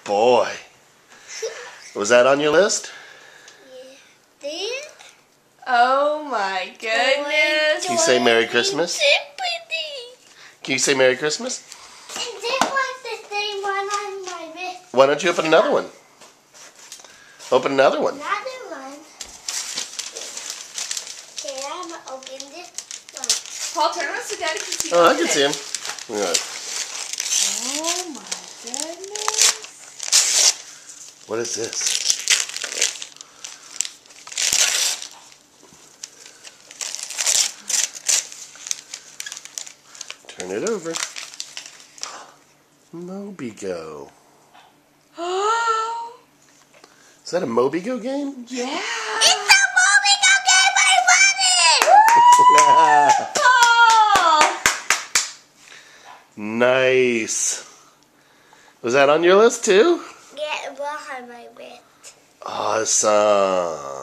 boy. Was that on your list? Yeah. Oh my goodness. Can you say Merry Christmas? Can you say Merry Christmas? And this was the same one on my wrist. Why don't you open another one? Open another one. Another one. Okay, I'm going to open this one. Paul, turn around so Daddy can see. Oh, I can see him. Yeah. Oh my goodness. What is this? Turn it over. Mobigo. Oh. Is that a Mobigo game? Yeah. It's the Mobigo game I wanted! Paul. Nice. Was that on your list too? Yeah, it was on my wrist. Awesome.